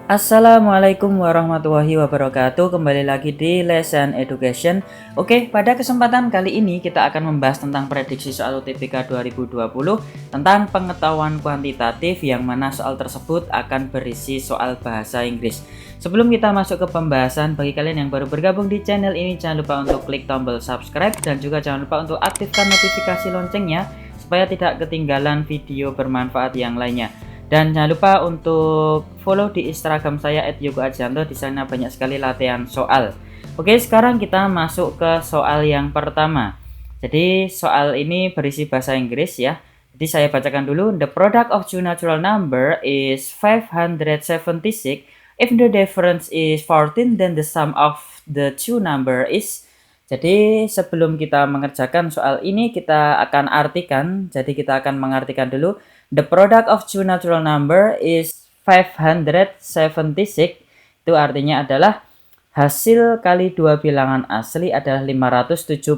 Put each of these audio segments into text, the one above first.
Assalamualaikum warahmatullahi wabarakatuh. Kembali lagi di Lesson Education. Oke, pada kesempatan kali ini kita akan membahas tentang prediksi soal UTBK 2020 tentang pengetahuan kuantitatif, yang mana soal tersebut akan berisi soal bahasa Inggris. Sebelum kita masuk ke pembahasan, bagi kalian yang baru bergabung di channel ini, jangan lupa untuk klik tombol subscribe dan juga jangan lupa untuk aktifkan notifikasi loncengnya supaya tidak ketinggalan video bermanfaat yang lainnya. Dan jangan lupa untuk follow di Instagram saya @yogoarjanto. Di sana banyak sekali latihan soal. Oke, sekarang kita masuk ke soal yang pertama. Jadi soal ini berisi bahasa Inggris ya. Jadi saya bacakan dulu. The product of two natural number is 576. If the difference is 14, then the sum of the two number is. Jadi sebelum kita mengerjakan soal ini, kita akan artikan. Jadi kita akan mengartikan dulu. The product of two natural number is 576. Itu artinya adalah hasil kali dua bilangan asli adalah 576.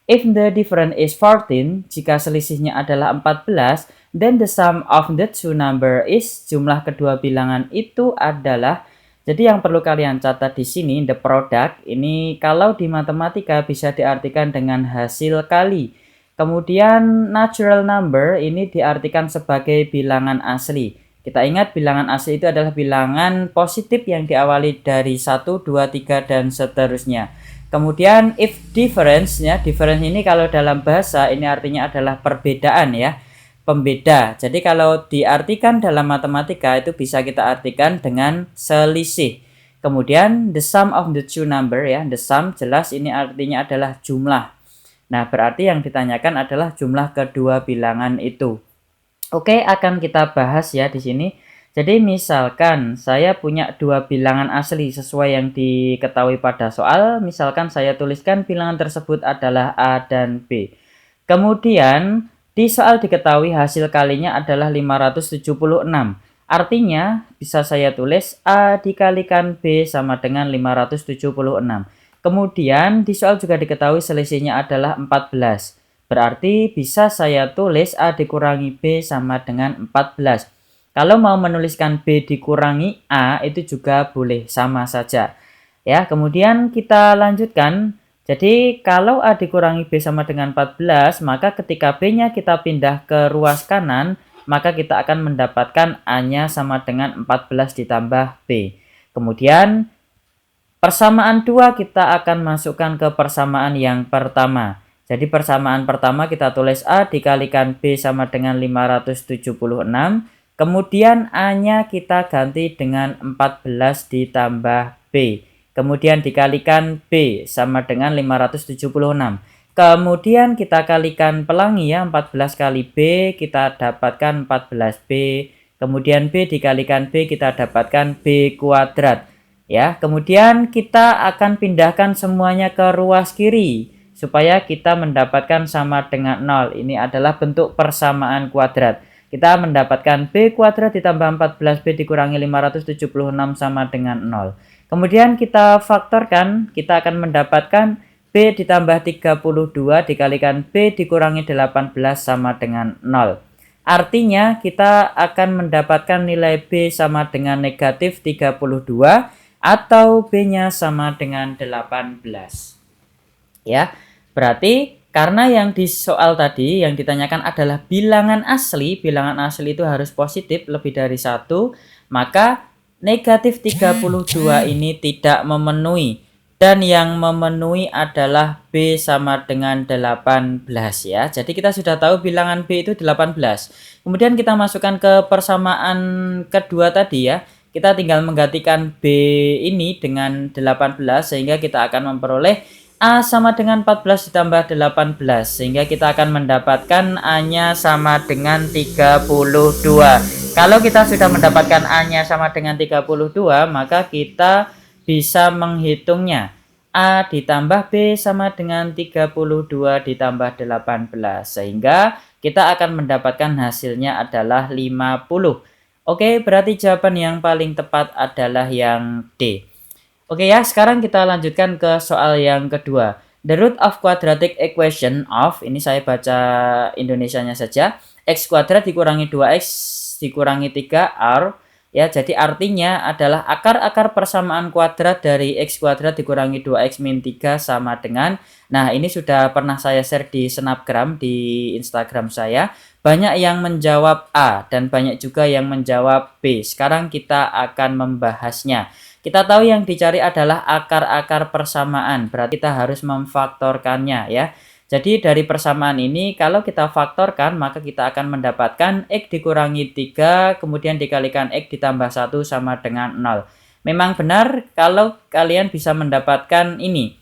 If the difference is 14, jika selisihnya adalah 14, then the sum of the two number is, jumlah kedua bilangan itu adalah. Jadi yang perlu kalian catat di sini, the product ini kalau di matematika bisa diartikan dengan hasil kali. Kemudian natural number ini diartikan sebagai bilangan asli. Kita ingat bilangan asli itu adalah bilangan positif yang diawali dari 1, 2, 3, dan seterusnya. Kemudian if difference ya, difference ini kalau dalam bahasa ini artinya adalah perbedaan ya, pembeda. Jadi kalau diartikan dalam matematika itu bisa kita artikan dengan selisih. Kemudian the sum of the two number ya, the sum jelas ini artinya adalah jumlah. Nah, berarti yang ditanyakan adalah jumlah kedua bilangan itu. Oke, akan kita bahas ya di sini. Jadi misalkan saya punya dua bilangan asli sesuai yang diketahui pada soal. Misalkan saya tuliskan bilangan tersebut adalah A dan B. Kemudian di soal diketahui hasil kalinya adalah 576. Artinya bisa saya tulis A dikalikan B sama dengan 576. Kemudian di soal juga diketahui selisihnya adalah 14. Berarti bisa saya tulis A dikurangi B sama dengan 14. Kalau mau menuliskan B dikurangi A itu juga boleh, sama saja. Ya, kemudian kita lanjutkan. Jadi kalau A dikurangi B sama dengan 14, maka ketika B-nya kita pindah ke ruas kanan, maka kita akan mendapatkan A-nya sama dengan 14 ditambah B. Kemudian persamaan 2 kita akan masukkan ke persamaan yang pertama. Jadi persamaan pertama kita tulis A dikalikan B sama dengan 576. Kemudian A-nya kita ganti dengan 14 ditambah B. Kemudian dikalikan B sama dengan 576. Kemudian kita kalikan pelangi ya, 14 kali B kita dapatkan 14B. Kemudian B dikalikan B kita dapatkan B kuadrat. Ya, kemudian kita akan pindahkan semuanya ke ruas kiri supaya kita mendapatkan sama dengan 0. Ini adalah bentuk persamaan kuadrat. Kita mendapatkan B kuadrat ditambah 14B dikurangi 576 sama dengan 0. Kemudian kita faktorkan, kita akan mendapatkan B ditambah 32 dikalikan B dikurangi 18 sama dengan 0. Artinya kita akan mendapatkan nilai B sama dengan negatif 32 atau B-nya sama dengan 18. Ya, berarti karena yang di soal tadi yang ditanyakan adalah bilangan asli itu harus positif lebih dari 1, maka negatif 32 ini tidak memenuhi. Dan yang memenuhi adalah B sama dengan 18 ya. Jadi kita sudah tahu bilangan B itu 18. Kemudian kita masukkan ke persamaan kedua tadi ya. Kita tinggal menggantikan B ini dengan 18 sehingga kita akan memperoleh A sama dengan 14 ditambah 18 sehingga kita akan mendapatkan A-nya sama dengan 32. Kalau kita sudah mendapatkan A-nya sama dengan 32, maka kita bisa menghitungnya. A ditambah B sama dengan 32 ditambah 18 sehingga kita akan mendapatkan hasilnya adalah 50. Oke, berarti jawaban yang paling tepat adalah yang D. Oke ya, sekarang kita lanjutkan ke soal yang kedua. The root of quadratic equation of, ini saya baca Indonesianya saja, x kuadrat dikurangi 2x dikurangi 3r Ya, jadi artinya adalah akar-akar persamaan kuadrat dari x kuadrat dikurangi 2x min 3 sama dengan, nah ini sudah pernah saya share di snapgram di Instagram saya. Banyak yang menjawab A dan banyak juga yang menjawab B. Sekarang kita akan membahasnya. Kita tahu yang dicari adalah akar-akar persamaan, berarti kita harus memfaktorkannya ya. Jadi dari persamaan ini kalau kita faktorkan maka kita akan mendapatkan x dikurangi 3 kemudian dikalikan x ditambah 1 sama dengan 0. Memang benar kalau kalian bisa mendapatkan ini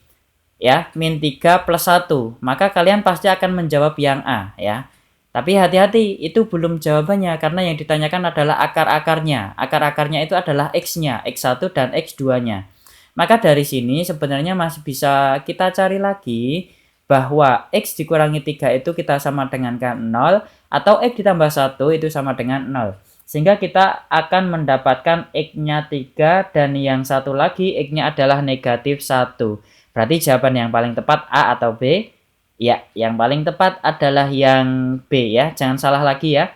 ya, min 3 plus 1, maka kalian pasti akan menjawab yang A ya. Tapi hati-hati, itu belum jawabannya karena yang ditanyakan adalah akar-akarnya. Akar-akarnya itu adalah x-nya, x1 dan x2-nya. Maka dari sini sebenarnya masih bisa kita cari lagi bahwa x dikurangi 3 itu kita sama dengan 0 atau x ditambah 1 itu sama dengan 0. Sehingga kita akan mendapatkan x-nya 3 dan yang satu lagi x-nya adalah negatif 1. Berarti jawaban yang paling tepat A atau B? Ya, yang paling tepat adalah yang B ya. Jangan salah lagi ya.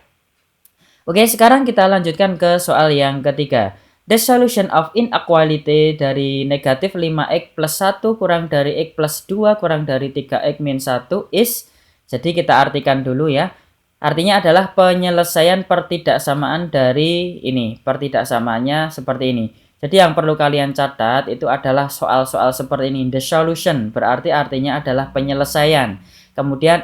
Oke, sekarang kita lanjutkan ke soal yang ketiga. The solution of inequality dari negatif 5x plus 1 kurang dari x plus 2 kurang dari 3x min 1 is, jadi kita artikan dulu ya. Artinya adalah penyelesaian pertidaksamaan dari ini. Pertidaksamaannya seperti ini. Jadi yang perlu kalian catat itu adalah soal-soal seperti ini. The solution berarti artinya adalah penyelesaian. Kemudian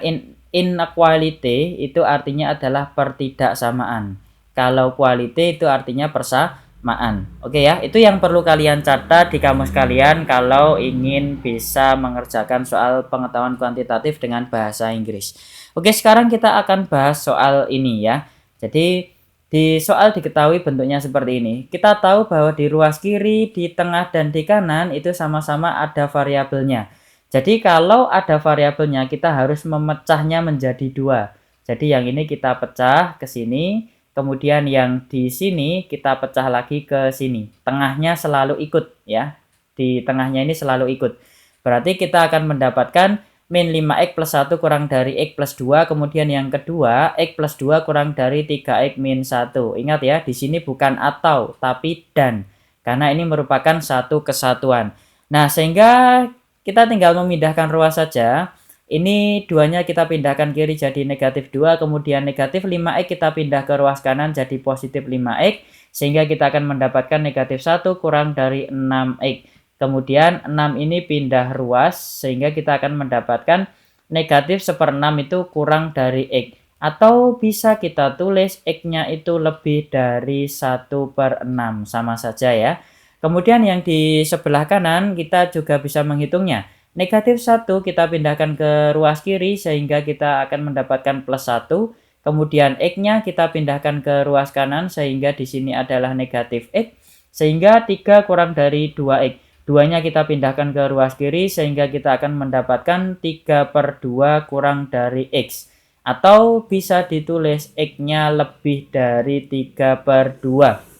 inequality itu artinya adalah pertidaksamaan. Kalau quality itu artinya persamaan. Oke ya, itu yang perlu kalian catat di kamus kalian kalau ingin bisa mengerjakan soal pengetahuan kuantitatif dengan bahasa Inggris. Oke, sekarang kita akan bahas soal ini ya. Jadi di soal diketahui bentuknya seperti ini. Kita tahu bahwa di ruas kiri, di tengah, dan di kanan itu sama-sama ada variabelnya. Jadi kalau ada variabelnya kita harus memecahnya menjadi 2. Jadi yang ini kita pecah ke sini. Kemudian yang di sini kita pecah lagi ke sini. Tengahnya selalu ikut ya. Di tengahnya ini selalu ikut. Berarti kita akan mendapatkan min 5x plus 1 kurang dari x plus 2. Kemudian yang kedua x plus 2 kurang dari 3x min 1. Ingat ya, di sini bukan atau tapi dan. Karena ini merupakan satu kesatuan. Nah, sehingga kita tinggal memindahkan ruas saja. Ini duanya kita pindahkan kiri jadi negatif 2, kemudian negatif 5x kita pindah ke ruas kanan jadi positif 5x, sehingga kita akan mendapatkan negatif 1 kurang dari 6x. Kemudian 6 ini pindah ruas, sehingga kita akan mendapatkan negatif 1/6 itu kurang dari x. Atau bisa kita tulis x-nya itu lebih dari 1/6, sama saja ya. Kemudian yang di sebelah kanan kita juga bisa menghitungnya. Negatif 1 kita pindahkan ke ruas kiri sehingga kita akan mendapatkan plus 1. Kemudian x-nya kita pindahkan ke ruas kanan sehingga di sini adalah negatif x. Sehingga 3 kurang dari 2x. 2-nya kita pindahkan ke ruas kiri sehingga kita akan mendapatkan 3/2 kurang dari x. Atau bisa ditulis x-nya lebih dari 3/2.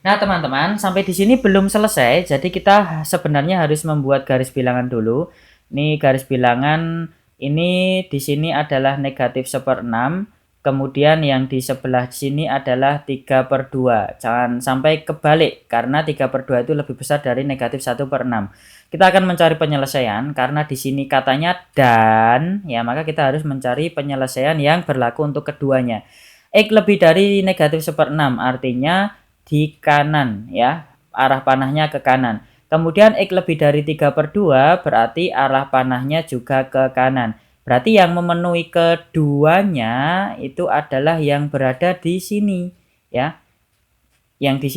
Nah, teman-teman, sampai di sini belum selesai. Jadi kita sebenarnya harus membuat garis bilangan dulu. Ini garis bilangan ini di sini adalah negatif 1/6. Kemudian yang di sebelah sini adalah 3/2. Jangan sampai kebalik karena 3/2 itu lebih besar dari negatif 1/6. Kita akan mencari penyelesaian karena di sini katanya dan ya, maka kita harus mencari penyelesaian yang berlaku untuk keduanya. X lebih dari negatif 1/6 artinya di kanan ya, arah panahnya ke kanan. Kemudian x lebih dari 3/2 berarti arah panahnya juga ke kanan. Berarti yang memenuhi keduanya itu adalah yang berada di sini ya. Yang di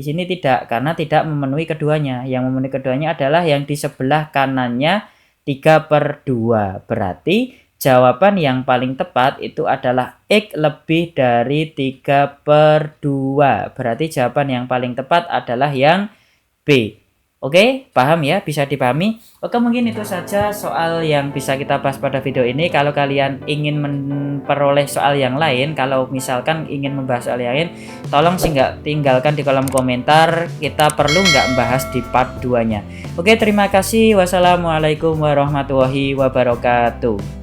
sini tidak karena tidak memenuhi keduanya. Yang memenuhi keduanya adalah yang di sebelah kanannya 3/2. Berarti jawaban yang paling tepat itu adalah x lebih dari 3/2. Berarti jawaban yang paling tepat adalah yang B. Oke, paham ya? Bisa dipahami? Oke, mungkin itu saja soal yang bisa kita bahas pada video ini. Kalau kalian ingin memperoleh soal yang lain, kalau misalkan ingin membahas soal yang lain, tolong tinggalkan di kolom komentar. Kita perlu nggak membahas di part 2-nya. Oke, terima kasih. Wassalamualaikum warahmatullahi wabarakatuh.